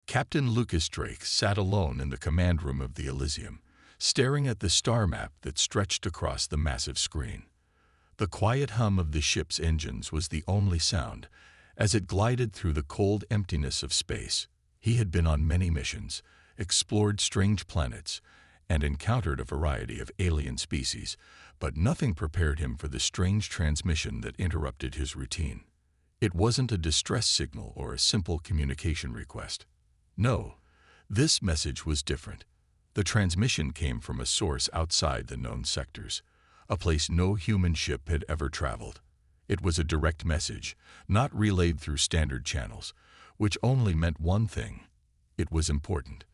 Captain Lucas Drake sat alone in the command room of the Elysium, staring at the star map that stretched across the massive screen. The quiet hum of the ship's engines was the only sound, as it glided through the cold emptiness of space. He had been on many missions, explored strange planets, and encountered a variety of alien species, but nothing prepared him for the strange transmission that interrupted his routine. It wasn't a distress signal or a simple communication request. No, this message was different. The transmission came from a source outside the known sectors, a place no human ship had ever traveled. It was a direct message, not relayed through standard channels, which only meant one thing: it was important.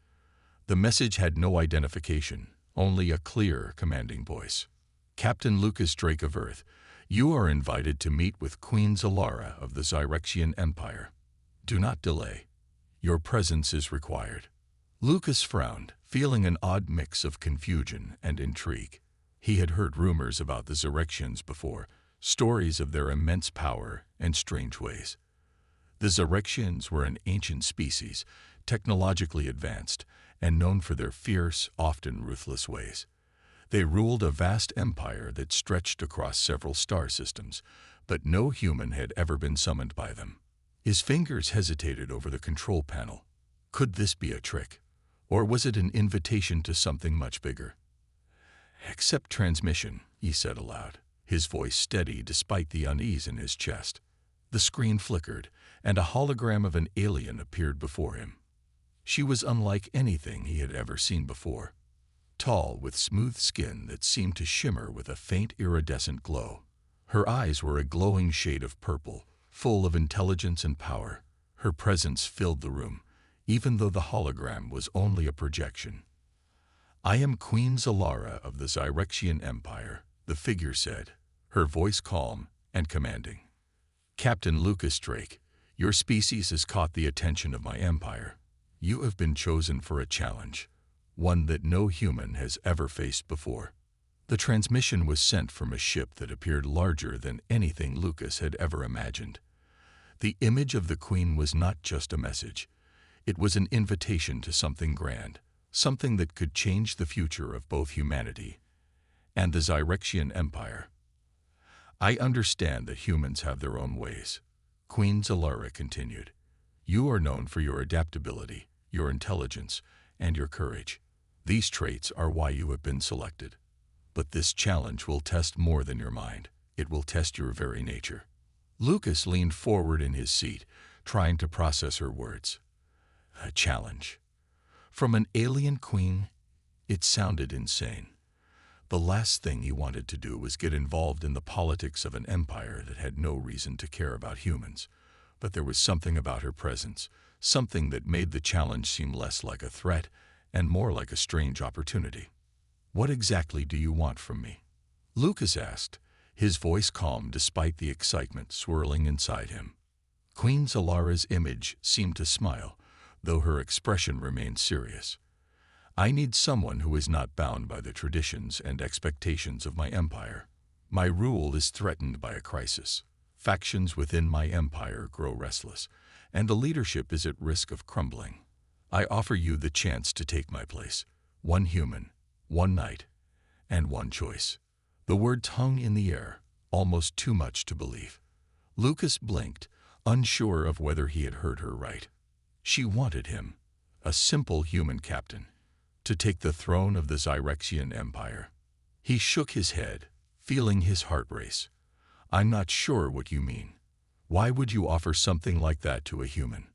The message had no identification, only a clear, commanding voice. Captain Lucas Drake of Earth, you are invited to meet with Queen Zalara of the Zyrexian Empire. Do not delay. Your presence is required. Lucas frowned, feeling an odd mix of confusion and intrigue. He had heard rumors about the Zyrexians before, stories of their immense power and strange ways. The Zyrexians were an ancient species, technologically advanced, and known for their fierce, often ruthless ways. They ruled a vast empire that stretched across several star systems, but no human had ever been summoned by them. His fingers hesitated over the control panel. Could this be a trick? Or was it an invitation to something much bigger? "Accept transmission," he said aloud, his voice steady despite the unease in his chest. The screen flickered, and a hologram of an alien appeared before him. She was unlike anything he had ever seen before. Tall, with smooth skin that seemed to shimmer with a faint iridescent glow. Her eyes were a glowing shade of purple, full of intelligence and power. Her presence filled the room, even though the hologram was only a projection. "I am Queen Zalara of the Zyrexian Empire," the figure said, her voice calm and commanding. "Captain Lucas Drake, your species has caught the attention of my empire. You have been chosen for a challenge, one that no human has ever faced before." The transmission was sent from a ship that appeared larger than anything Lucas had ever imagined. The image of the Queen was not just a message. It was an invitation to something grand, something that could change the future of both humanity and the Zyrexian Empire. "I understand that humans have their own ways," Queen Zalara continued. "You are known for your adaptability, your intelligence, and your courage. These traits are why you have been selected. But this challenge will test more than your mind. It will test your very nature." Lucas leaned forward in his seat, trying to process her words. A challenge. From an alien queen? It sounded insane. The last thing he wanted to do was get involved in the politics of an empire that had no reason to care about humans. But there was something about her presence, something that made the challenge seem less like a threat and more like a strange opportunity. "What exactly do you want from me?" Lucas asked, his voice calm despite the excitement swirling inside him. Queen Zalara's image seemed to smile, though her expression remained serious. "I need someone who is not bound by the traditions and expectations of my empire. My rule is threatened by a crisis. Factions within my empire grow restless, and the leadership is at risk of crumbling. I offer you the chance to take my place. One human, one night, and one choice." The words hung in the air, almost too much to believe. Lucas blinked, unsure of whether he had heard her right. She wanted him, a simple human captain, to take the throne of the Zyrexian Empire. He shook his head, feeling his heart race. "I'm not sure what you mean. Why would you offer something like that to a human?"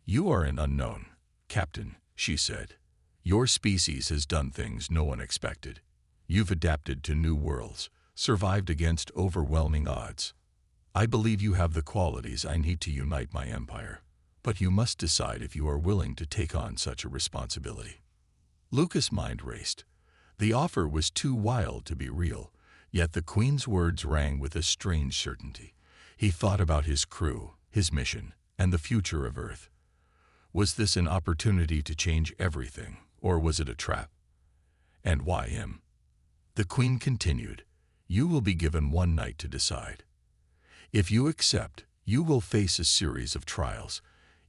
"You are an unknown, Captain," she said. "Your species has done things no one expected. You've adapted to new worlds, survived against overwhelming odds. I believe you have the qualities I need to unite my empire, but you must decide if you are willing to take on such a responsibility." Lucas' mind raced. The offer was too wild to be real, yet the Queen's words rang with a strange certainty. He thought about his crew, his mission, and the future of Earth. Was this an opportunity to change everything, or was it a trap? And why him? The Queen continued, "You will be given one night to decide. If you accept, you will face a series of trials,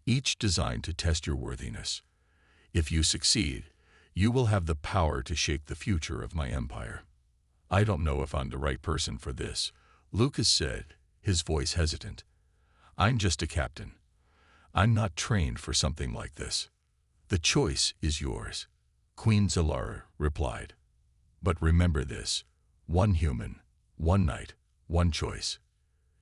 each designed to test your worthiness. If you succeed, you will have the power to shape the future of my empire. I don't know if I'm the right person for this, Lucas said, his voice hesitant. I'm just a captain. I'm not trained for something like this. The choice is yours, Queen Zalara replied. But remember this, one human, one night, one choice.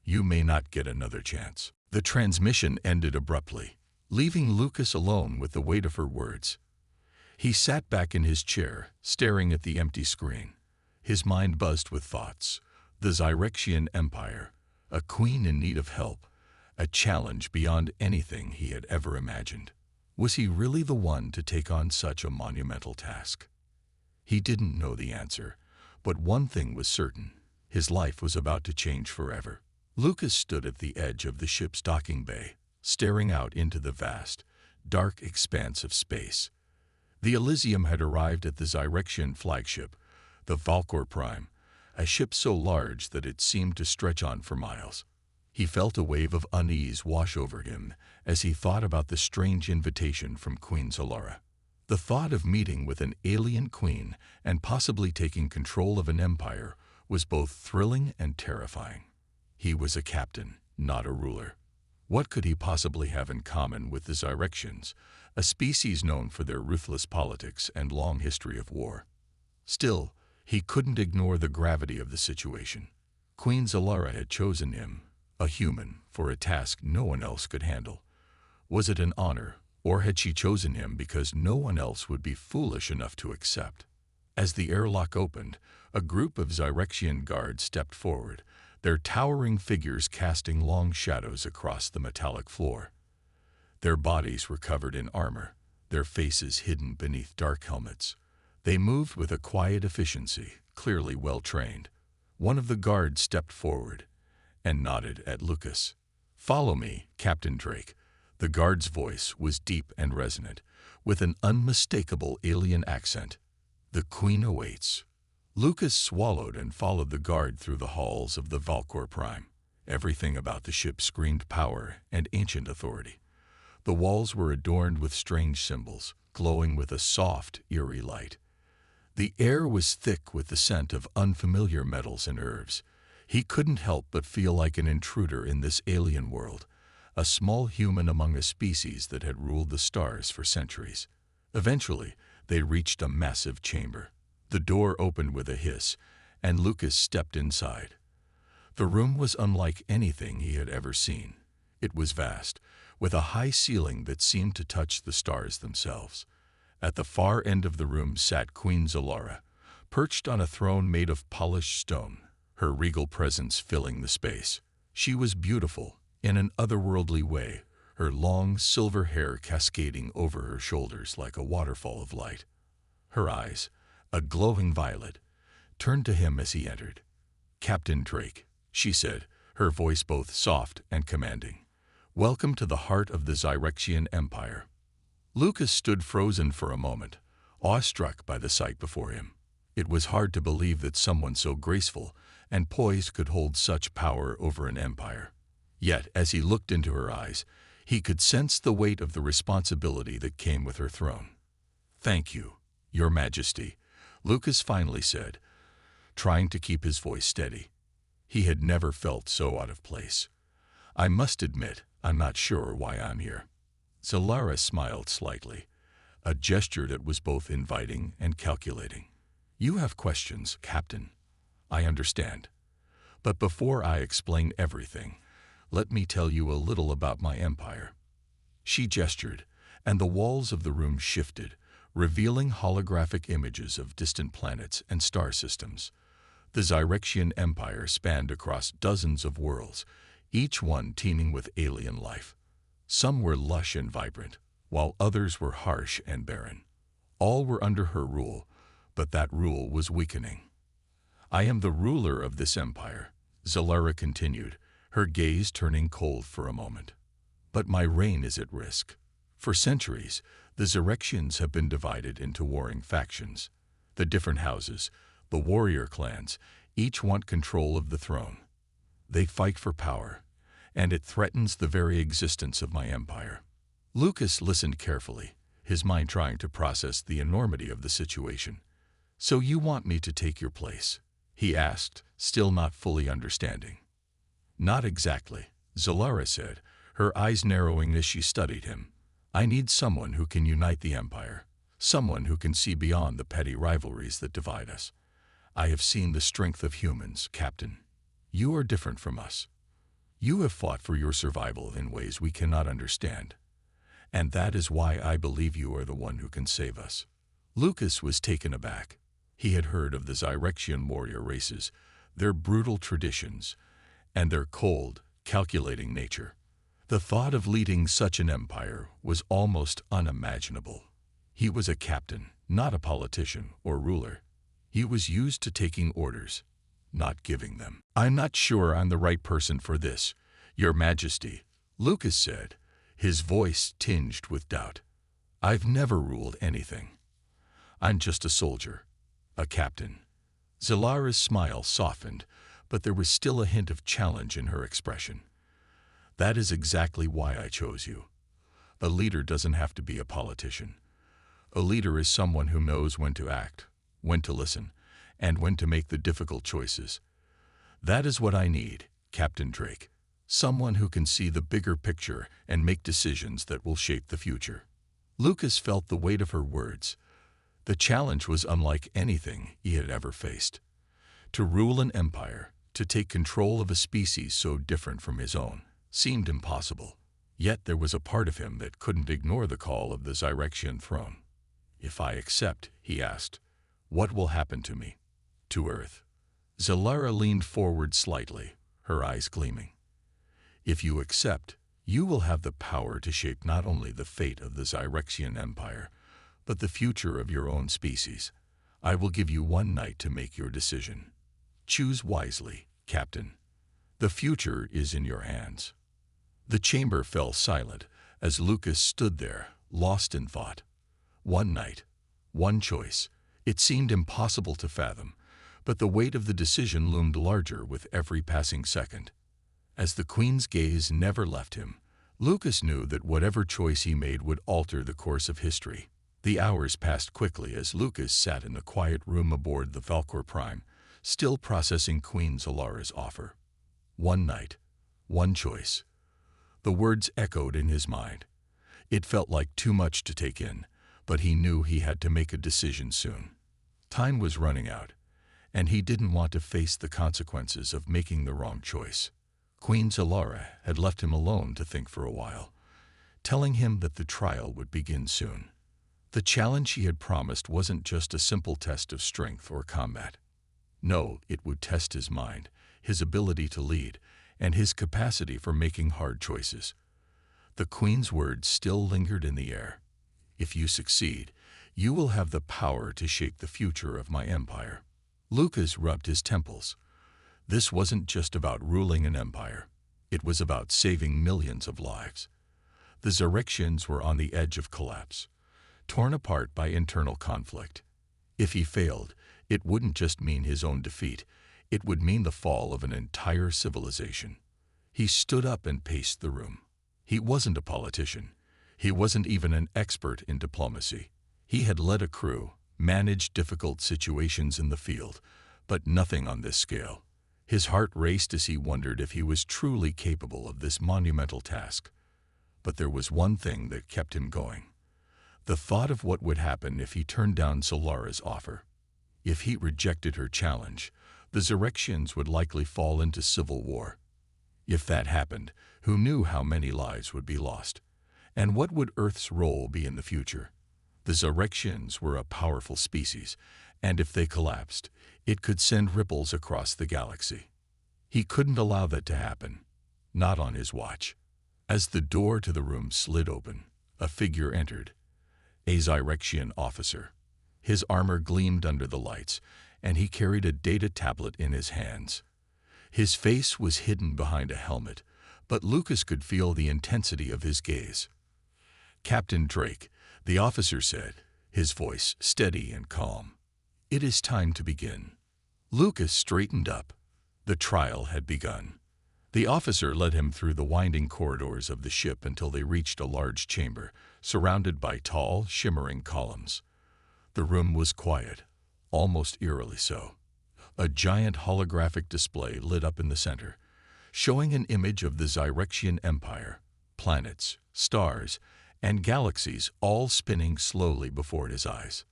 You may not get another chance. The transmission ended abruptly, leaving Lucas alone with the weight of her words. He sat back in his chair, staring at the empty screen. His mind buzzed with thoughts. The Zyrexian Empire, a queen in need of help, a challenge beyond anything he had ever imagined. Was he really the one to take on such a monumental task? He didn't know the answer, but one thing was certain. His life was about to change forever. Lucas stood at the edge of the ship's docking bay, staring out into the vast, dark expanse of space. The Elysium had arrived at the Zyrexian flagship, the Valkor Prime, a ship so large that it seemed to stretch on for miles. He felt a wave of unease wash over him as he thought about the strange invitation from Queen Zalara. The thought of meeting with an alien queen and possibly taking control of an empire was both thrilling and terrifying. He was a captain, not a ruler. What could he possibly have in common with the Zyrexians, a species known for their ruthless politics and long history of war? Still, he couldn't ignore the gravity of the situation. Queen Zalara had chosen him, a human, for a task no one else could handle. Was it an honor, or had she chosen him because no one else would be foolish enough to accept? As the airlock opened, a group of Zyrexian guards stepped forward, their towering figures casting long shadows across the metallic floor. Their bodies were covered in armor, their faces hidden beneath dark helmets. They moved with a quiet efficiency, clearly well-trained. One of the guards stepped forward and nodded at Lucas. "Follow me, Captain Drake." The guard's voice was deep and resonant, with an unmistakable alien accent. "The Queen awaits." Lucas swallowed and followed the guard through the halls of the Valkor Prime. Everything about the ship screamed power and ancient authority. The walls were adorned with strange symbols, glowing with a soft, eerie light. The air was thick with the scent of unfamiliar metals and herbs. He couldn't help but feel like an intruder in this alien world, a small human among a species that had ruled the stars for centuries. Eventually, they reached a massive chamber. The door opened with a hiss, and Lucas stepped inside. The room was unlike anything he had ever seen. It was vast, with a high ceiling that seemed to touch the stars themselves. At the far end of the room sat Queen Zalara, perched on a throne made of polished stone, her regal presence filling the space. She was beautiful, in an otherworldly way, her long silver hair cascading over her shoulders like a waterfall of light. Her eyes, a glowing violet, turned to him as he entered. "Captain Drake," she said, her voice both soft and commanding. "Welcome to the heart of the Zyrexian Empire." Lucas stood frozen for a moment, awestruck by the sight before him. It was hard to believe that someone so graceful and poised could hold such power over an empire. Yet, as he looked into her eyes, he could sense the weight of the responsibility that came with her throne. "Thank you, Your Majesty," Lucas finally said, trying to keep his voice steady. He had never felt so out of place. "I must admit, I'm not sure why I'm here." Zalara smiled slightly, a gesture that was both inviting and calculating. "You have questions, Captain. I understand. But before I explain everything, let me tell you a little about my empire." She gestured, and the walls of the room shifted, revealing holographic images of distant planets and star systems. The Zyrexian Empire spanned across dozens of worlds, each one teeming with alien life. Some were lush and vibrant, while others were harsh and barren. All were under her rule, but that rule was weakening. "I am the ruler of this empire," Zalara continued, her gaze turning cold for a moment. "But my reign is at risk. For centuries, the Zyrexians have been divided into warring factions. The different houses, the warrior clans, each want control of the throne. They fight for power, and it threatens the very existence of my empire. Lucas listened carefully, his mind trying to process the enormity of the situation. "So you want me to take your place?" he asked, still not fully understanding. "Not exactly," Zalara said, her eyes narrowing as she studied him. "I need someone who can unite the Empire, someone who can see beyond the petty rivalries that divide us. I have seen the strength of humans, Captain. You are different from us. You have fought for your survival in ways we cannot understand. And that is why I believe you are the one who can save us." Lucas was taken aback. He had heard of the Zyrexian warrior races, their brutal traditions, and their cold, calculating nature. The thought of leading such an empire was almost unimaginable. He was a captain, not a politician or ruler. He was used to taking orders, not giving them. "I'm not sure I'm the right person for this, Your Majesty," Lucas said, his voice tinged with doubt. "I've never ruled anything. I'm just a soldier, a captain." Zalara's smile softened, but there was still a hint of challenge in her expression. "That is exactly why I chose you. A leader doesn't have to be a politician. A leader is someone who knows when to act, when to listen, and when to make the difficult choices. That is what I need, Captain Drake. Someone who can see the bigger picture and make decisions that will shape the future." Lucas felt the weight of her words. The challenge was unlike anything he had ever faced. To rule an empire, to take control of a species so different from his own, seemed impossible. Yet there was a part of him that couldn't ignore the call of the Zyrexian throne. "If I accept," he asked, "what will happen to me? To Earth?" Zalara leaned forward slightly, her eyes gleaming. "If you accept, you will have the power to shape not only the fate of the Zyrexian Empire, but the future of your own species. I will give you one night to make your decision. Choose wisely, Captain. The future is in your hands." The chamber fell silent as Lucas stood there, lost in thought. One night, one choice. It seemed impossible to fathom, but the weight of the decision loomed larger with every passing second. As the Queen's gaze never left him, Lucas knew that whatever choice he made would alter the course of history. The hours passed quickly as Lucas sat in the quiet room aboard the Valkor Prime, still processing Queen Zalara's offer. One night, one choice. The words echoed in his mind. It felt like too much to take in, but he knew he had to make a decision soon. Time was running out, and he didn't want to face the consequences of making the wrong choice. Queen Zalara had left him alone to think for a while, telling him that the trial would begin soon. The challenge he had promised wasn't just a simple test of strength or combat. No, it would test his mind, his ability to lead, and his capacity for making hard choices. The Queen's words still lingered in the air. "If you succeed, you will have the power to shape the future of my empire." Lucas rubbed his temples. This wasn't just about ruling an empire. It was about saving millions of lives. The Zyrexians were on the edge of collapse, torn apart by internal conflict. If he failed, it wouldn't just mean his own defeat, it would mean the fall of an entire civilization. He stood up and paced the room. He wasn't a politician. He wasn't even an expert in diplomacy. He had led a crew, managed difficult situations in the field, but nothing on this scale. His heart raced as he wondered if he was truly capable of this monumental task. But there was one thing that kept him going. The thought of what would happen if he turned down Zalara's offer. If he rejected her challenge, the Zyrexians would likely fall into civil war. If that happened, who knew how many lives would be lost? And what would Earth's role be in the future? The Zyrexians were a powerful species, and if they collapsed, it could send ripples across the galaxy. He couldn't allow that to happen, not on his watch. As the door to the room slid open, a figure entered. A Zyrexian officer. His armor gleamed under the lights, and he carried a data tablet in his hands. His face was hidden behind a helmet, but Lucas could feel the intensity of his gaze. "Captain Drake," the officer said, his voice steady and calm. "It is time to begin." Lucas straightened up. The trial had begun. The officer led him through the winding corridors of the ship until they reached a large chamber, surrounded by tall, shimmering columns. The room was quiet, almost eerily so. A giant holographic display lit up in the center, showing an image of the Zyrexian Empire, planets, stars, and galaxies all spinning slowly before his eyes.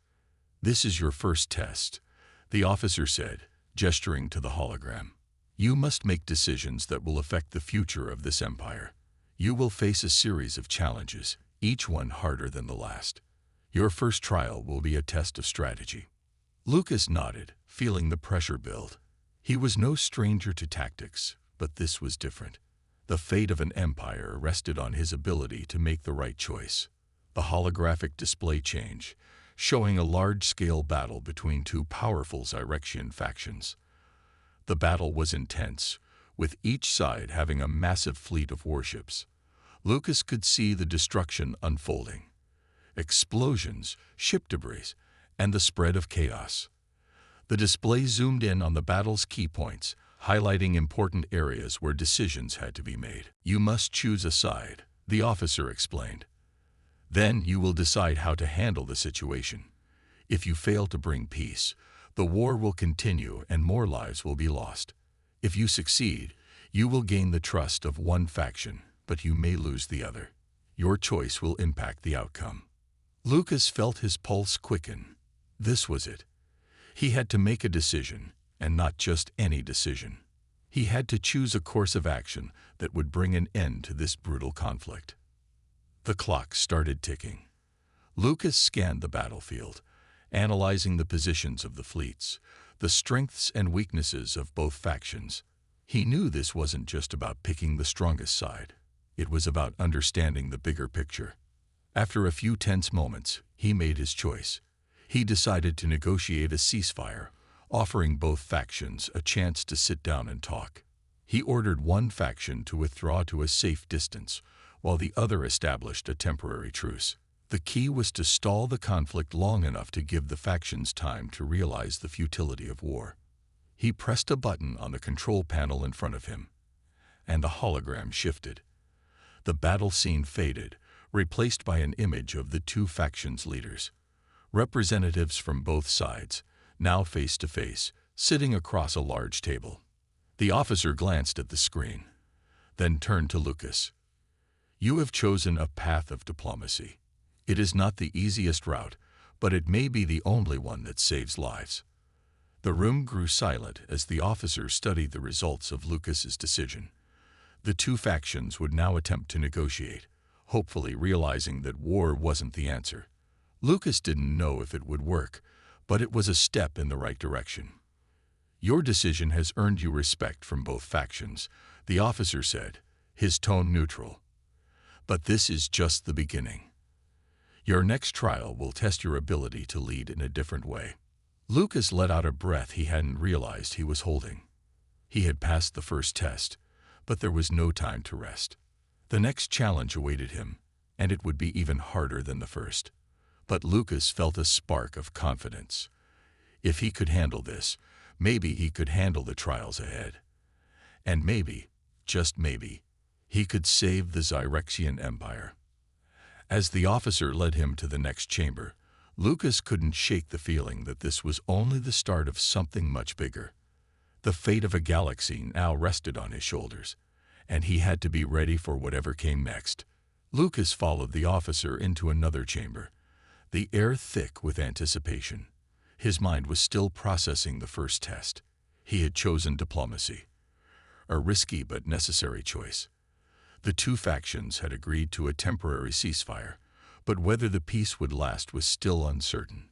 "This is your first test," the officer said, gesturing to the hologram. "You must make decisions that will affect the future of this empire. You will face a series of challenges, each one harder than the last. Your first trial will be a test of strategy." Lucas nodded, feeling the pressure build. He was no stranger to tactics, but this was different. The fate of an empire rested on his ability to make the right choice. The holographic display changed, showing a large-scale battle between two powerful Zyrexian factions. The battle was intense, with each side having a massive fleet of warships. Lucas could see the destruction unfolding. Explosions, ship debris, and the spread of chaos. The display zoomed in on the battle's key points, highlighting important areas where decisions had to be made. "You must choose a side," the officer explained. "Then you will decide how to handle the situation. If you fail to bring peace, the war will continue and more lives will be lost. If you succeed, you will gain the trust of one faction, but you may lose the other. Your choice will impact the outcome." Lucas felt his pulse quicken. This was it. He had to make a decision, and not just any decision. He had to choose a course of action that would bring an end to this brutal conflict. The clock started ticking. Lucas scanned the battlefield, analyzing the positions of the fleets, the strengths and weaknesses of both factions. He knew this wasn't just about picking the strongest side. It was about understanding the bigger picture. After a few tense moments, he made his choice. He decided to negotiate a ceasefire, offering both factions a chance to sit down and talk. He ordered one faction to withdraw to a safe distance, while the other established a temporary truce. The key was to stall the conflict long enough to give the factions time to realize the futility of war. He pressed a button on the control panel in front of him, and the hologram shifted. The battle scene faded, replaced by an image of the two factions' leaders. Representatives from both sides, now face to face, sitting across a large table. The officer glanced at the screen, then turned to Lucas. "You have chosen a path of diplomacy. It is not the easiest route, but it may be the only one that saves lives." The room grew silent as the officer studied the results of Lucas's decision. The two factions would now attempt to negotiate, hopefully realizing that war wasn't the answer. Lucas didn't know if it would work, but it was a step in the right direction. "Your decision has earned you respect from both factions," the officer said, his tone neutral. "But this is just the beginning. Your next trial will test your ability to lead in a different way." Lucas let out a breath he hadn't realized he was holding. He had passed the first test, but there was no time to rest. The next challenge awaited him, and it would be even harder than the first. But Lucas felt a spark of confidence. If he could handle this, maybe he could handle the trials ahead. And maybe, just maybe, he could save the Zyrexian Empire. As the officer led him to the next chamber, Lucas couldn't shake the feeling that this was only the start of something much bigger. The fate of a galaxy now rested on his shoulders, and he had to be ready for whatever came next. Lucas followed the officer into another chamber, the air thick with anticipation. His mind was still processing the first test. He had chosen diplomacy, a risky but necessary choice. The two factions had agreed to a temporary ceasefire, but whether the peace would last was still uncertain.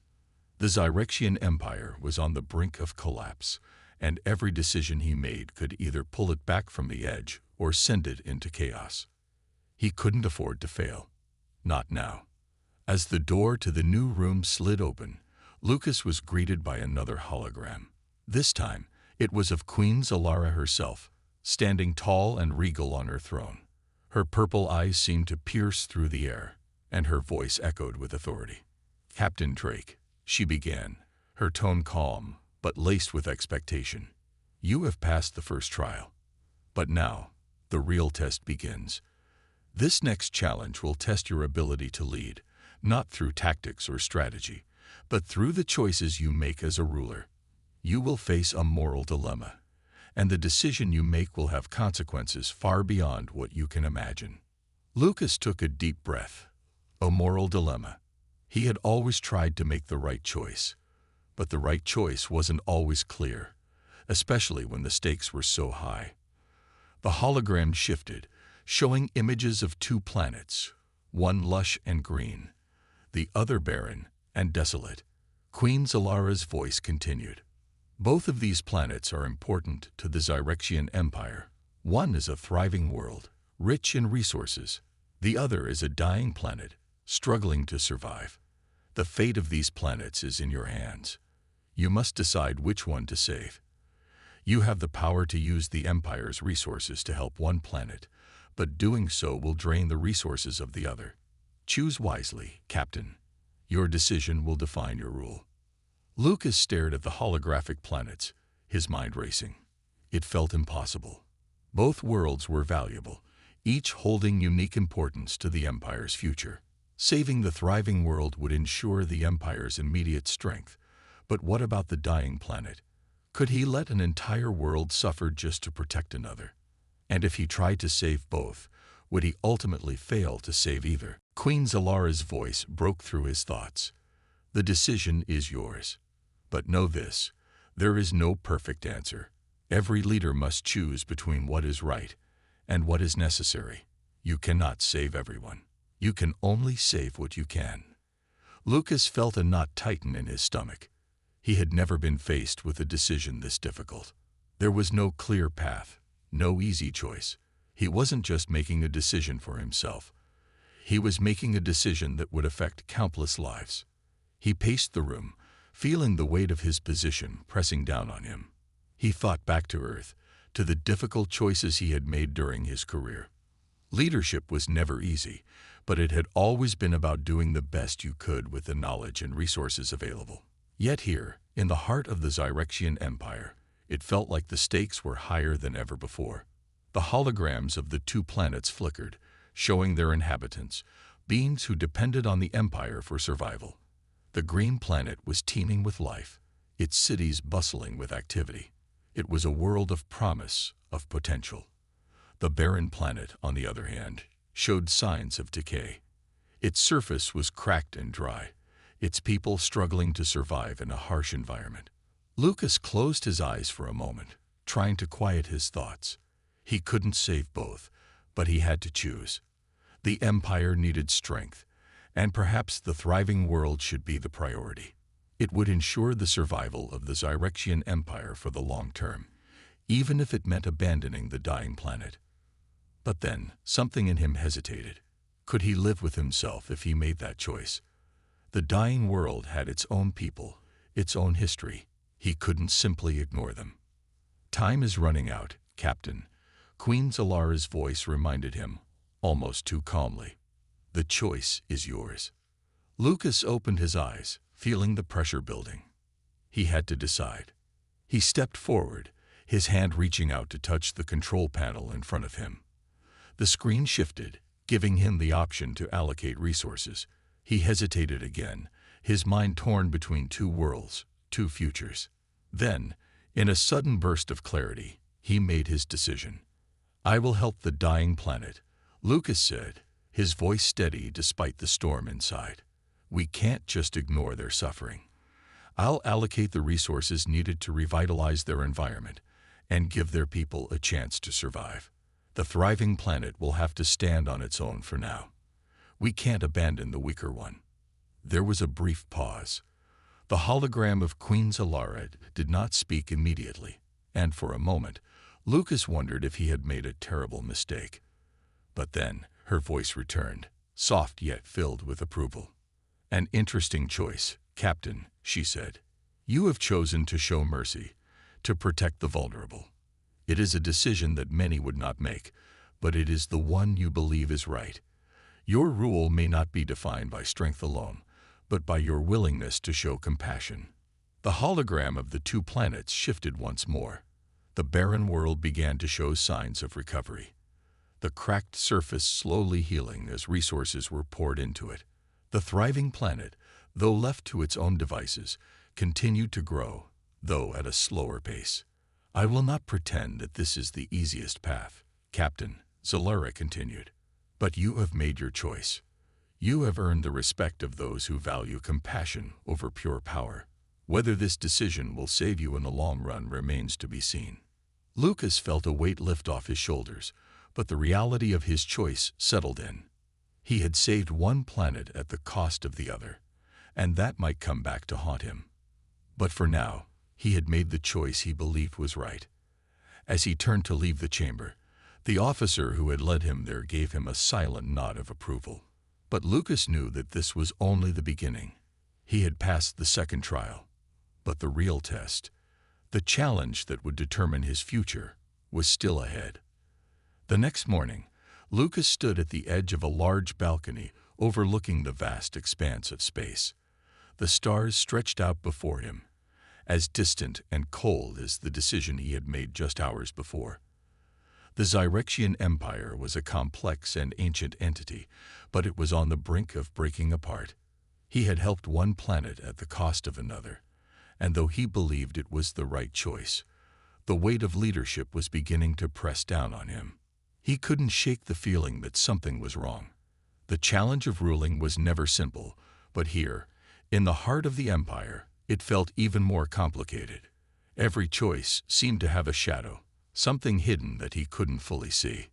The Zyrexian Empire was on the brink of collapse, and every decision he made could either pull it back from the edge or send it into chaos. He couldn't afford to fail. Not now. As the door to the new room slid open, Lucas was greeted by another hologram. This time, it was of Queen Zalara herself, standing tall and regal on her throne. Her purple eyes seemed to pierce through the air, and her voice echoed with authority. "Captain Drake," she began, her tone calm, but laced with expectation. "You have passed the first trial. But now, The real test begins. This next challenge will test your ability to lead, not through tactics or strategy, but through the choices you make as a ruler. You will face a moral dilemma, and the decision you make will have consequences far beyond what you can imagine. Lucas took a deep breath. A moral dilemma. He had always tried to make the right choice, but the right choice wasn't always clear, especially when the stakes were so high. The hologram shifted, showing images of two planets, one lush and green, the other barren and desolate. Queen Zalara's voice continued. Both of these planets are important to the Zyrexian Empire. One is a thriving world, rich in resources. The other is a dying planet, struggling to survive. The fate of these planets is in your hands. You must decide which one to save. You have the power to use the Empire's resources to help one planet, but doing so will drain the resources of the other. Choose wisely, Captain. Your decision will define your rule. Lucas stared at the holographic planets, his mind racing. It felt impossible. Both worlds were valuable, each holding unique importance to the Empire's future. Saving the thriving world would ensure the Empire's immediate strength. But what about the dying planet? Could he let an entire world suffer just to protect another? And if he tried to save both, would he ultimately fail to save either? Queen Zalara's voice broke through his thoughts. The decision is yours. But know this, there is no perfect answer. Every leader must choose between what is right and what is necessary. You cannot save everyone. You can only save what you can. Lucas felt a knot tighten in his stomach. He had never been faced with a decision this difficult. There was no clear path, no easy choice. He wasn't just making a decision for himself. He was making a decision that would affect countless lives. He paced the room, feeling the weight of his position pressing down on him. He thought back to Earth, to the difficult choices he had made during his career. Leadership was never easy, but it had always been about doing the best you could with the knowledge and resources available. Yet here, in the heart of the Zyrexian Empire, it felt like the stakes were higher than ever before. The holograms of the two planets flickered, showing their inhabitants, beings who depended on the Empire for survival. The green planet was teeming with life, its cities bustling with activity. It was a world of promise, of potential. The barren planet, on the other hand, showed signs of decay. Its surface was cracked and dry, its people struggling to survive in a harsh environment. Lucas closed his eyes for a moment, trying to quiet his thoughts. He couldn't save both, but he had to choose. The Empire needed strength, and perhaps the thriving world should be the priority. It would ensure the survival of the Zyrexian Empire for the long term, even if it meant abandoning the dying planet. But then, something in him hesitated. Could he live with himself if he made that choice? The dying world had its own people, its own history. He couldn't simply ignore them. Time is running out, Captain. Queen Zalara's voice reminded him, almost too calmly. The choice is yours. Lucas opened his eyes, feeling the pressure building. He had to decide. He stepped forward, his hand reaching out to touch the control panel in front of him. The screen shifted, giving him the option to allocate resources. He hesitated again, his mind torn between two worlds, two futures. Then, in a sudden burst of clarity, he made his decision. "I will help the dying planet," Lucas said, his voice steady despite the storm inside. "We can't just ignore their suffering. I'll allocate the resources needed to revitalize their environment and give their people a chance to survive. The thriving planet will have to stand on its own for now. We can't abandon the weaker one." There was a brief pause. The hologram of Queen Zalara did not speak immediately, and for a moment, Lucas wondered if he had made a terrible mistake. But then, her voice returned, soft yet filled with approval. "An interesting choice, Captain," she said. "You have chosen to show mercy, to protect the vulnerable. It is a decision that many would not make, but it is the one you believe is right. Your rule may not be defined by strength alone, but by your willingness to show compassion." The hologram of the two planets shifted once more. The barren world began to show signs of recovery. the cracked surface slowly healing as resources were poured into it. The thriving planet, though left to its own devices, continued to grow, though at a slower pace. "I will not pretend that this is the easiest path, Captain," Zalara continued. "But you have made your choice. You have earned the respect of those who value compassion over pure power. Whether this decision will save you in the long run remains to be seen." Lucas felt a weight lift off his shoulders, but the reality of his choice settled in. He had saved one planet at the cost of the other, and that might come back to haunt him. But for now, he had made the choice he believed was right. As he turned to leave the chamber, the officer who had led him there gave him a silent nod of approval. But Lucas knew that this was only the beginning. He had passed the second trial. But the real test, the challenge that would determine his future, was still ahead. The next morning, Lucas stood at the edge of a large balcony overlooking the vast expanse of space. The stars stretched out before him, as distant and cold as the decision he had made just hours before. The Zyrexian Empire was a complex and ancient entity, but it was on the brink of breaking apart. He had helped one planet at the cost of another, and though he believed it was the right choice, the weight of leadership was beginning to press down on him. He couldn't shake the feeling that something was wrong. The challenge of ruling was never simple, but here, in the heart of the Empire, it felt even more complicated. Every choice seemed to have a shadow, something hidden that he couldn't fully see.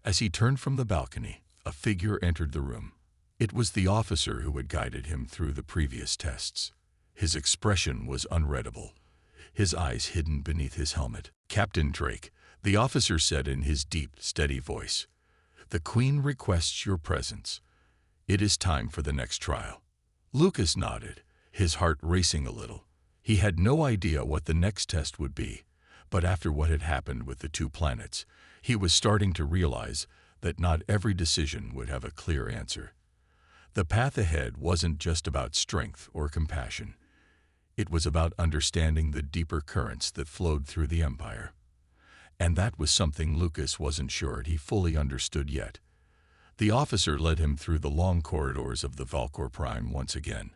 As he turned from the balcony, a figure entered the room. It was the officer who had guided him through the previous tests. His expression was unreadable, his eyes hidden beneath his helmet. "Captain Drake," the officer said in his deep, steady voice, "the Queen requests your presence. It is time for the next trial." Lucas nodded, his heart racing a little. He had no idea what the next test would be, but after what had happened with the two planets, he was starting to realize that not every decision would have a clear answer. The path ahead wasn't just about strength or compassion. It was about understanding the deeper currents that flowed through the Empire. And that was something Lucas wasn't sure he fully understood yet. The officer led him through the long corridors of the Valkor Prime once again.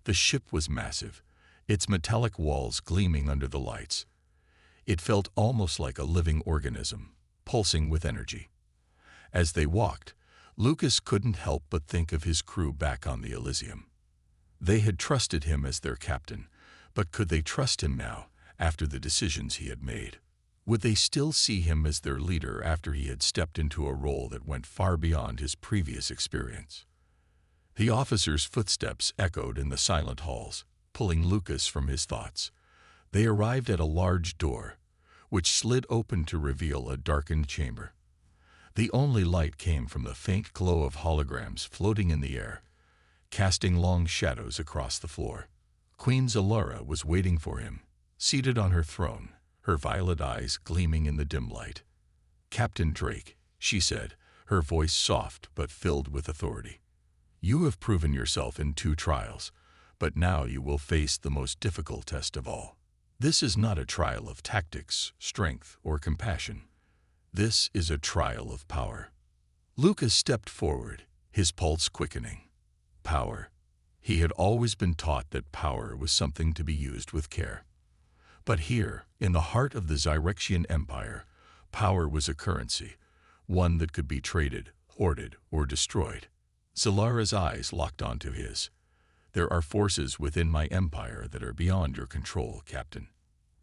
The ship was massive, its metallic walls gleaming under the lights. It felt almost like a living organism, pulsing with energy. As they walked, Lucas couldn't help but think of his crew back on the Elysium. They had trusted him as their captain, but could they trust him now, after the decisions he had made? Would they still see him as their leader after he had stepped into a role that went far beyond his previous experience? The officer's footsteps echoed in the silent halls, pulling Lucas from his thoughts. They arrived at a large door, which slid open to reveal a darkened chamber. The only light came from the faint glow of holograms floating in the air, casting long shadows across the floor. Queen Zalara was waiting for him, seated on her throne, her violet eyes gleaming in the dim light. "Captain Drake," she said, her voice soft but filled with authority. "You have proven yourself in 2 trials, but now you will face the most difficult test of all. This is not a trial of tactics, strength, or compassion. This is a trial of power." Lucas stepped forward, his pulse quickening. Power. He had always been taught that power was something to be used with care. But here, in the heart of the Zyrexian Empire, power was a currency, one that could be traded, hoarded, or destroyed. Zalara's eyes locked onto his. "There are forces within my empire that are beyond your control, Captain.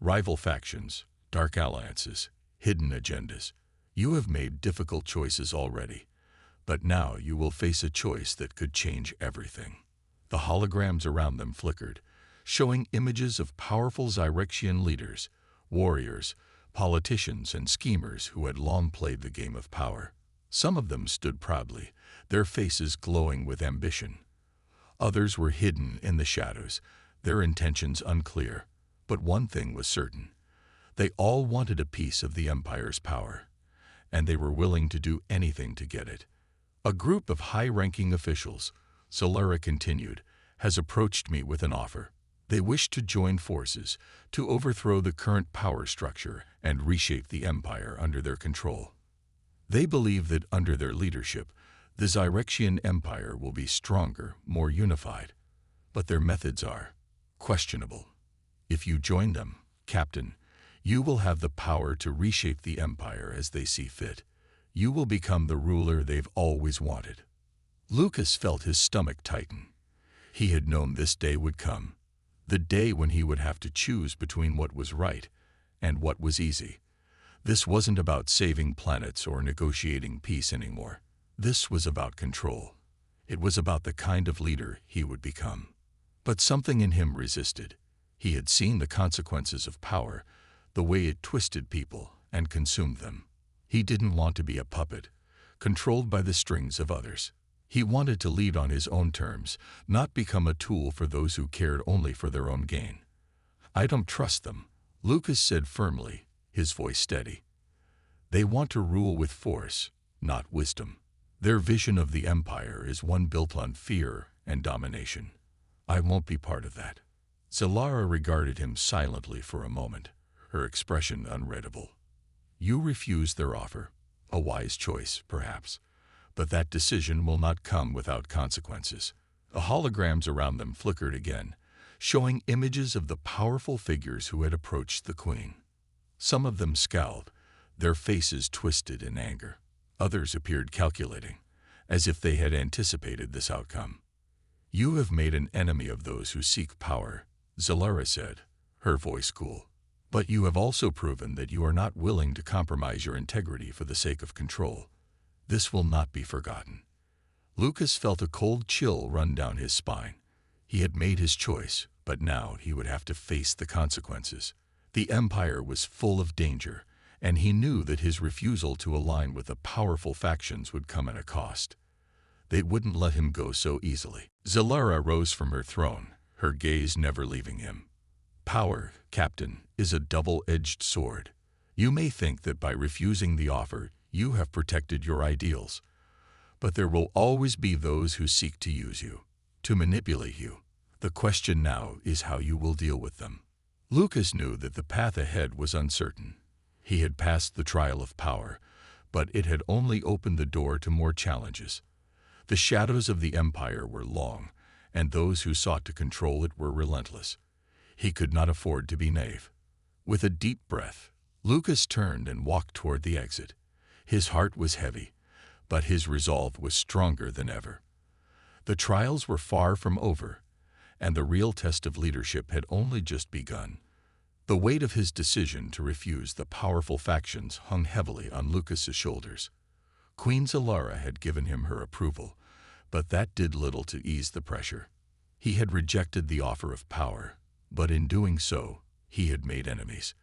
Rival factions, dark alliances, hidden agendas. You have made difficult choices already, but now you will face a choice that could change everything." The holograms around them flickered, showing images of powerful Zyrexian leaders, warriors, politicians, and schemers who had long played the game of power. Some of them stood proudly, their faces glowing with ambition. Others were hidden in the shadows, their intentions unclear. But one thing was certain. They all wanted a piece of the Empire's power, and they were willing to do anything to get it. "A group of high-ranking officials," Zalara continued, "has approached me with an offer. They wish to join forces to overthrow the current power structure and reshape the Empire under their control." They believe that under their leadership, the Zyrexian Empire will be stronger, more unified. But their methods are questionable. If you join them, Captain, you will have the power to reshape the Empire as they see fit. You will become the ruler they've always wanted. Lucas felt his stomach tighten. He had known this day would come, the day when he would have to choose between what was right and what was easy. This wasn't about saving planets or negotiating peace anymore. This was about control. It was about the kind of leader he would become. But something in him resisted. He had seen the consequences of power, the way it twisted people and consumed them. He didn't want to be a puppet, controlled by the strings of others. He wanted to lead on his own terms, not become a tool for those who cared only for their own gain. I don't trust them, Lucas said firmly, his voice steady. They want to rule with force, not wisdom. Their vision of the Empire is one built on fear and domination. I won't be part of that. Zalara regarded him silently for a moment, her expression unreadable. You refuse their offer, a wise choice, perhaps, but that decision will not come without consequences. The holograms around them flickered again, showing images of the powerful figures who had approached the Queen. Some of them scowled, their faces twisted in anger. Others appeared calculating, as if they had anticipated this outcome. You have made an enemy of those who seek power, Zalara said, her voice cool. But you have also proven that you are not willing to compromise your integrity for the sake of control. This will not be forgotten. Lucas felt a cold chill run down his spine. He had made his choice, but now he would have to face the consequences. The Empire was full of danger, and he knew that his refusal to align with the powerful factions would come at a cost. They wouldn't let him go so easily. Zalara rose from her throne, her gaze never leaving him. Power, Captain, is a double-edged sword. You may think that by refusing the offer, you have protected your ideals. But there will always be those who seek to use you, to manipulate you. The question now is how you will deal with them. Lucas knew that the path ahead was uncertain. He had passed the trial of power, but it had only opened the door to more challenges. The shadows of the Empire were long, and those who sought to control it were relentless. He could not afford to be naive. With a deep breath, Lucas turned and walked toward the exit. His heart was heavy, but his resolve was stronger than ever. The trials were far from over, and the real test of leadership had only just begun. The weight of his decision to refuse the powerful factions hung heavily on Lucas's shoulders. Queen Zalara had given him her approval, but that did little to ease the pressure. He had rejected the offer of power, but in doing so, he had made enemies.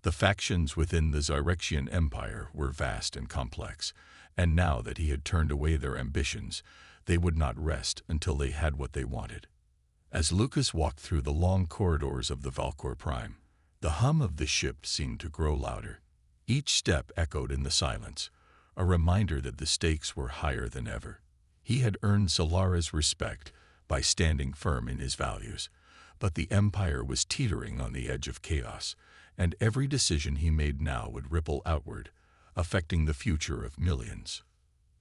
The factions within the Zyrexian Empire were vast and complex, and now that he had turned away their ambitions, they would not rest until they had what they wanted. As Lucas walked through the long corridors of the Valkor Prime, the hum of the ship seemed to grow louder. Each step echoed in the silence, a reminder that the stakes were higher than ever. He had earned Zalara's respect by standing firm in his values, but the Empire was teetering on the edge of chaos, and every decision he made now would ripple outward, affecting the future of millions.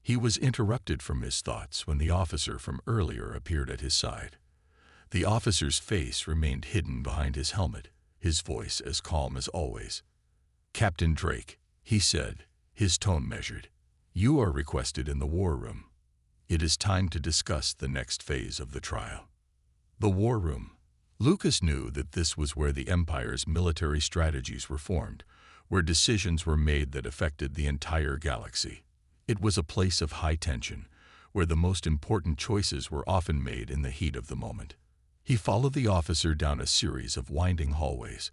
He was interrupted from his thoughts when the officer from earlier appeared at his side. The officer's face remained hidden behind his helmet, his voice as calm as always. "Captain Drake," he said, his tone measured, "you are requested in the war room. It is time to discuss the next phase of the trial." The war room. Lucas knew that this was where the Empire's military strategies were formed, where decisions were made that affected the entire galaxy. It was a place of high tension, where the most important choices were often made in the heat of the moment. He followed the officer down a series of winding hallways,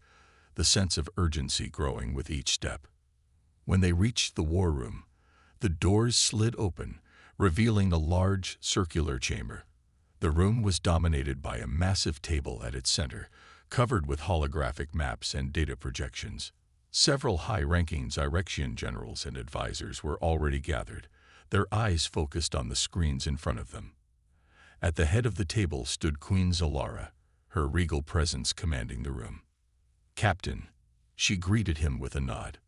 the sense of urgency growing with each step. When they reached the war room, the doors slid open, revealing a large, circular chamber. The room was dominated by a massive table at its center, covered with holographic maps and data projections. Several high-ranking Zyrexian generals and advisors were already gathered, their eyes focused on the screens in front of them. At the head of the table stood Queen Zalara, her regal presence commanding the room. "Captain," she greeted him with a nod.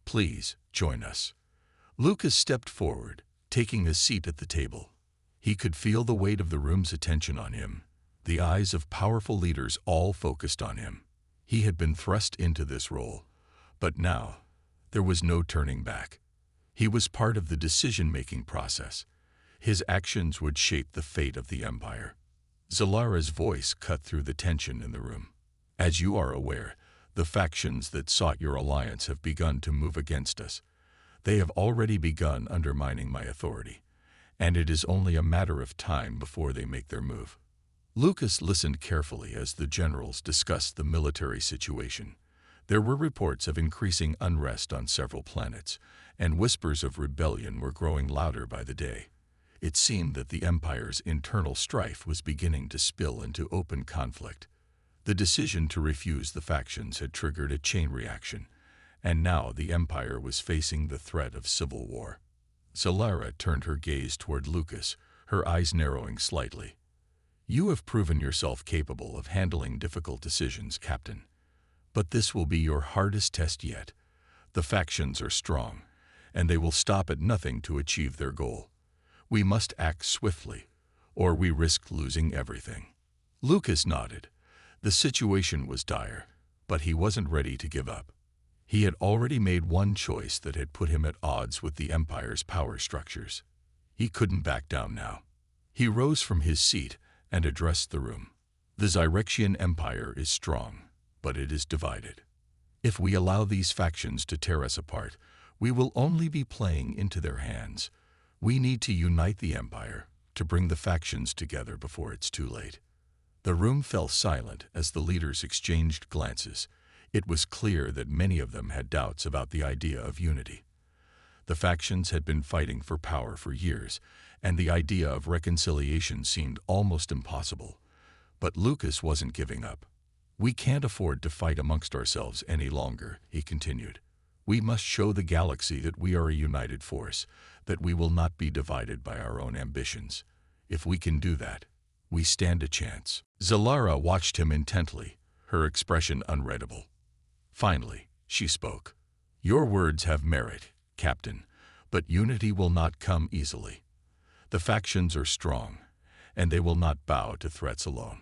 "Please, join us." Lucas stepped forward, taking a seat at the table. He could feel the weight of the room's attention on him, the eyes of powerful leaders all focused on him. He had been thrust into this role, but now there was no turning back. He was part of the decision-making process. His actions would shape the fate of the Empire. Zalara's voice cut through the tension in the room. As you are aware, the factions that sought your alliance have begun to move against us. They have already begun undermining my authority, and it is only a matter of time before they make their move. Lucas listened carefully as the generals discussed the military situation. There were reports of increasing unrest on several planets, and whispers of rebellion were growing louder by the day. It seemed that the Empire's internal strife was beginning to spill into open conflict. The decision to refuse the factions had triggered a chain reaction, and now the Empire was facing the threat of civil war. Zalara turned her gaze toward Lucas, her eyes narrowing slightly. You have proven yourself capable of handling difficult decisions, Captain. But this will be your hardest test yet. The factions are strong, and they will stop at nothing to achieve their goal. We must act swiftly, or we risk losing everything. Lucas nodded. The situation was dire, but he wasn't ready to give up. He had already made one choice that had put him at odds with the Empire's power structures. He couldn't back down now. He rose from his seat and addressed the room. The Zyrexian Empire is strong, but it is divided. If we allow these factions to tear us apart, we will only be playing into their hands. We need to unite the Empire, to bring the factions together before it's too late. The room fell silent as the leaders exchanged glances. It was clear that many of them had doubts about the idea of unity. The factions had been fighting for power for years, and the idea of reconciliation seemed almost impossible. But Lucas wasn't giving up. We can't afford to fight amongst ourselves any longer, he continued. We must show the galaxy that we are a united force, that we will not be divided by our own ambitions. If we can do that, we stand a chance. Zalara watched him intently, her expression unreadable. Finally, she spoke. Your words have merit, Captain, but unity will not come easily. The factions are strong, and they will not bow to threats alone.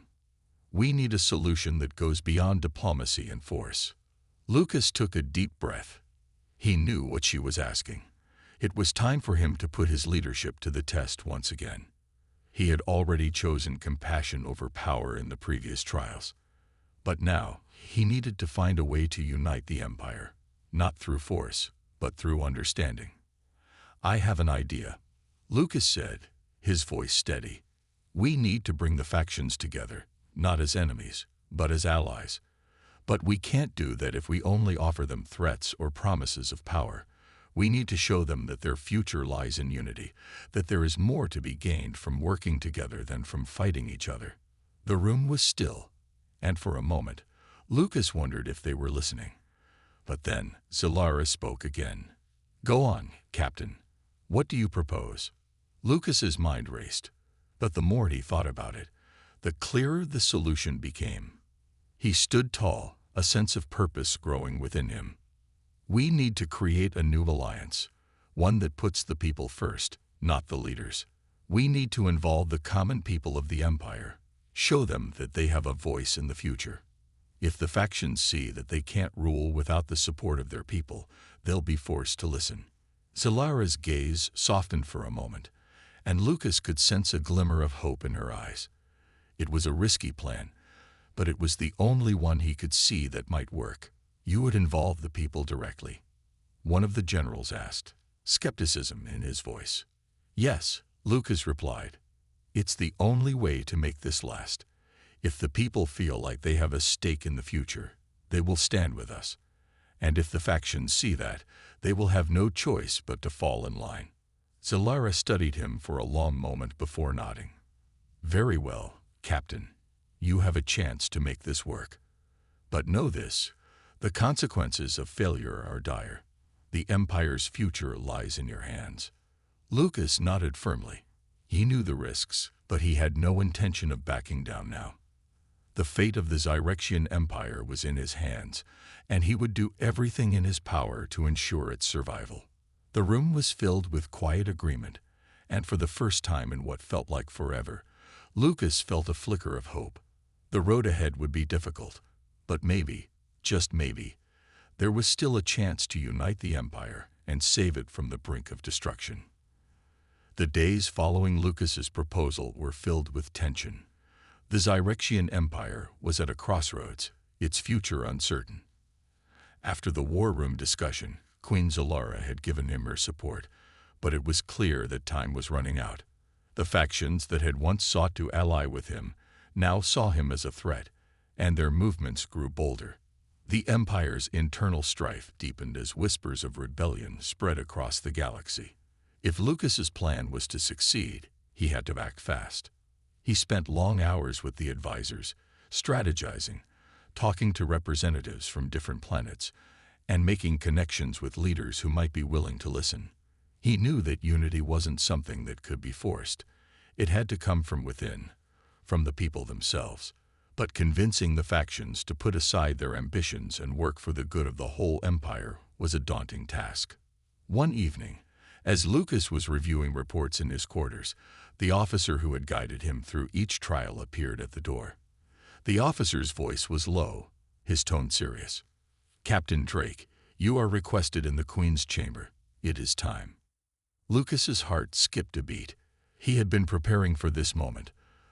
We need a solution that goes beyond diplomacy and force. Lucas took a deep breath. He knew what she was asking. It was time for him to put his leadership to the test once again. He had already chosen compassion over power in the previous trials. But now, he needed to find a way to unite the Empire, not through force, but through understanding. I have an idea, Lucas said, his voice steady. We need to bring the factions together, not as enemies, but as allies. But we can't do that if we only offer them threats or promises of power. We need to show them that their future lies in unity, that there is more to be gained from working together than from fighting each other. The room was still, and for a moment, Lucas wondered if they were listening. But then Zalara spoke again. Go on, Captain. What do you propose? Lucas's mind raced, but the more he thought about it, the clearer the solution became. He stood tall, a sense of purpose growing within him. We need to create a new alliance, one that puts the people first, not the leaders. We need to involve the common people of the Empire, show them that they have a voice in the future. If the factions see that they can't rule without the support of their people, they'll be forced to listen. Zalara's gaze softened for a moment, and Lucas could sense a glimmer of hope in her eyes. It was a risky plan, but it was the only one he could see that might work. You would involve the people directly? One of the generals asked, skepticism in his voice. Yes, Lucas replied. It's the only way to make this last. If the people feel like they have a stake in the future, they will stand with us. And if the factions see that, they will have no choice but to fall in line. Zalara studied him for a long moment before nodding. Very well, Captain. You have a chance to make this work. But know this, the consequences of failure are dire. The Empire's future lies in your hands. Lucas nodded firmly. He knew the risks, but he had no intention of backing down now. The fate of the Zyrexian Empire was in his hands, and he would do everything in his power to ensure its survival. The room was filled with quiet agreement, and for the first time in what felt like forever, Lucas felt a flicker of hope. The road ahead would be difficult, but maybe, just maybe, there was still a chance to unite the Empire and save it from the brink of destruction. The days following Lucas's proposal were filled with tension. The Zyrexian Empire was at a crossroads, its future uncertain. After the war room discussion, Queen Zalara had given him her support, but it was clear that time was running out. The factions that had once sought to ally with him now saw him as a threat, and their movements grew bolder. The Empire's internal strife deepened as whispers of rebellion spread across the galaxy. If Lucas's plan was to succeed, he had to act fast. He spent long hours with the advisors, strategizing, talking to representatives from different planets, and making connections with leaders who might be willing to listen. He knew that unity wasn't something that could be forced. It had to come from within, from the people themselves. But convincing the factions to put aside their ambitions and work for the good of the whole Empire was a daunting task. One evening, as Lucas was reviewing reports in his quarters, the officer who had guided him through each trial appeared at the door. The officer's voice was low, his tone serious. "Captain Drake, you are requested in the Queen's chamber. It is time." Lucas's heart skipped a beat. He had been preparing for this moment,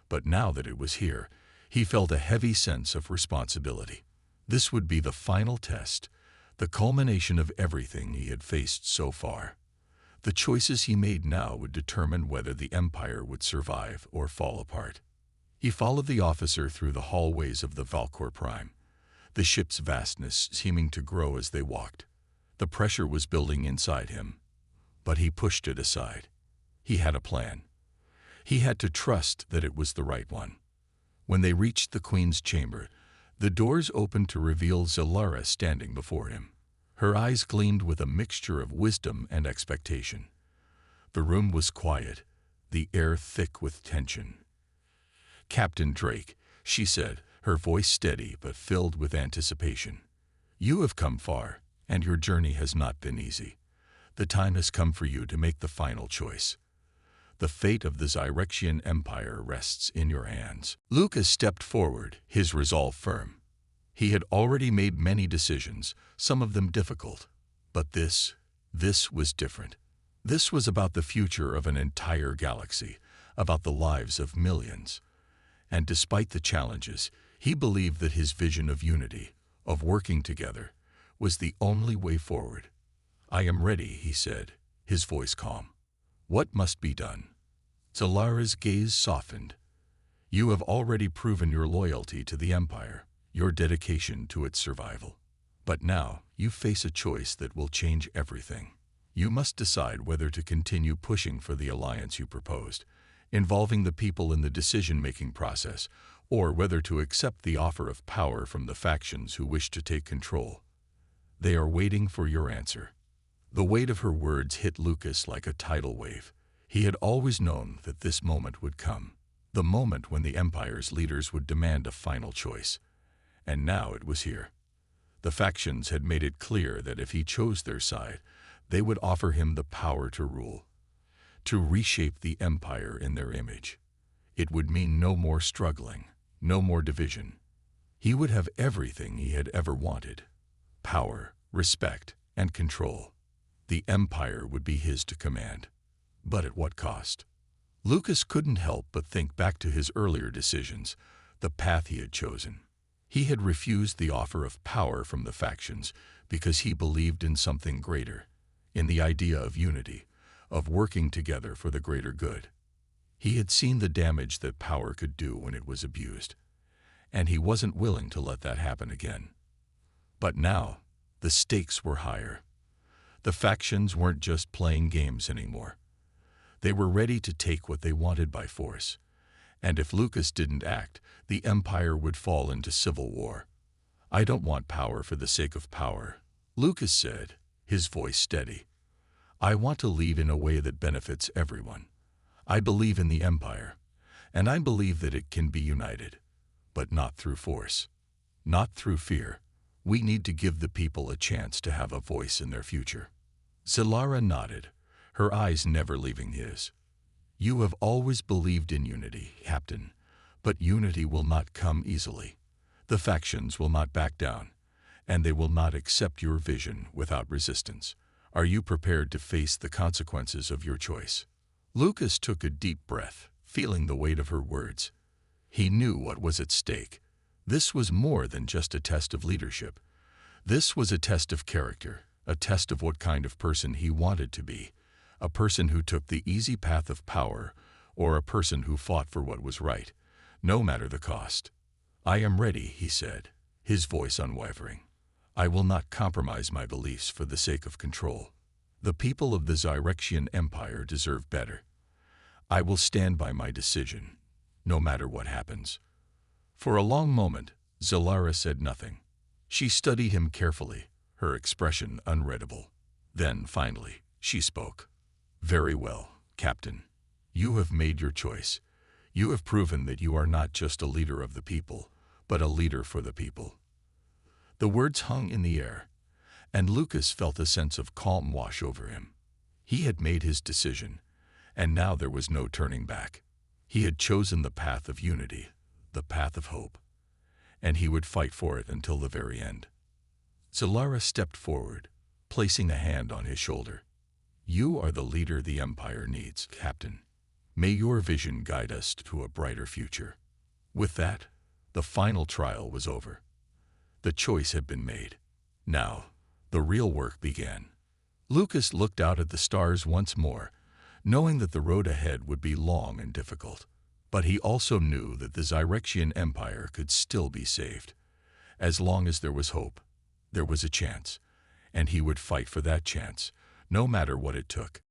but now that it was here, he felt a heavy sense of responsibility. This would be the final test, the culmination of everything he had faced so far. The choices he made now would determine whether the Empire would survive or fall apart. He followed the officer through the hallways of the Valkor Prime, the ship's vastness seeming to grow as they walked. The pressure was building inside him, but he pushed it aside. He had a plan. He had to trust that it was the right one. When they reached the Queen's chamber, the doors opened to reveal Zalara standing before him. Her eyes gleamed with a mixture of wisdom and expectation. The room was quiet, the air thick with tension. "Captain Drake," she said, her voice steady but filled with anticipation. "You have come far, and your journey has not been easy. The time has come for you to make the final choice. The fate of the Zyrexian Empire rests in your hands." Lucas stepped forward, his resolve firm. He had already made many decisions, some of them difficult. But this was different. This was about the future of an entire galaxy, about the lives of millions. And despite the challenges, he believed that his vision of unity, of working together, was the only way forward. "I am ready," he said, his voice calm. "What must be done?" Zalara's gaze softened. "You have already proven your loyalty to the Empire, your dedication to its survival. But now you face a choice that will change everything. You must decide whether to continue pushing for the alliance you proposed, involving the people in the decision-making process, or whether to accept the offer of power from the factions who wish to take control. They are waiting for your answer." The weight of her words hit Lucas like a tidal wave. He had always known that this moment would come, the moment when the Empire's leaders would demand a final choice. And now it was here. The factions had made it clear that if he chose their side, they would offer him the power to rule, to reshape the Empire in their image. It would mean no more struggling, no more division. He would have everything he had ever wanted: power, respect, and control. The Empire would be his to command. But at what cost? Lucas couldn't help but think back to his earlier decisions, the path he had chosen. He had refused the offer of power from the factions because he believed in something greater, in the idea of unity, of working together for the greater good. He had seen the damage that power could do when it was abused, and he wasn't willing to let that happen again. But now, the stakes were higher. The factions weren't just playing games anymore. They were ready to take what they wanted by force. And if Lucas didn't act, the Empire would fall into civil war. "I don't want power for the sake of power," Lucas said, his voice steady. "I want to lead in a way that benefits everyone. I believe in the Empire, and I believe that it can be united, but not through force, not through fear. We need to give the people a chance to have a voice in their future." Zilara nodded, her eyes never leaving his. You have always believed in unity, Captain, but unity will not come easily. The factions will not back down, and they will not accept your vision without resistance. Are you prepared to face the consequences of your choice? Lucas took a deep breath, feeling the weight of her words. He knew what was at stake. This was more than just a test of leadership. This was a test of character, a test of what kind of person he wanted to be, a person who took the easy path of power, or a person who fought for what was right, no matter the cost. I am ready, he said, his voice unwavering. I will not compromise my beliefs for the sake of control. The people of the Zyrexian Empire deserve better. I will stand by my decision, no matter what happens. For a long moment, Zilara said nothing. She studied him carefully, her expression unreadable. Then, finally, she spoke. Very well, Captain. You have made your choice. You have proven that you are not just a leader of the people, but a leader for the people. The words hung in the air, and Lucas felt a sense of calm wash over him. He had made his decision, and now there was no turning back. He had chosen the path of unity, the path of hope, and he would fight for it until the very end. Zilara stepped forward, placing a hand on his shoulder. You are the leader the Empire needs, Captain. May your vision guide us to a brighter future. With that, the final trial was over. The choice had been made. Now, the real work began. Lucas looked out at the stars once more, knowing that the road ahead would be long and difficult. But he also knew that the Zyrexian Empire could still be saved. As long as there was hope, there was a chance, and he would fight for that chance, no matter what it took.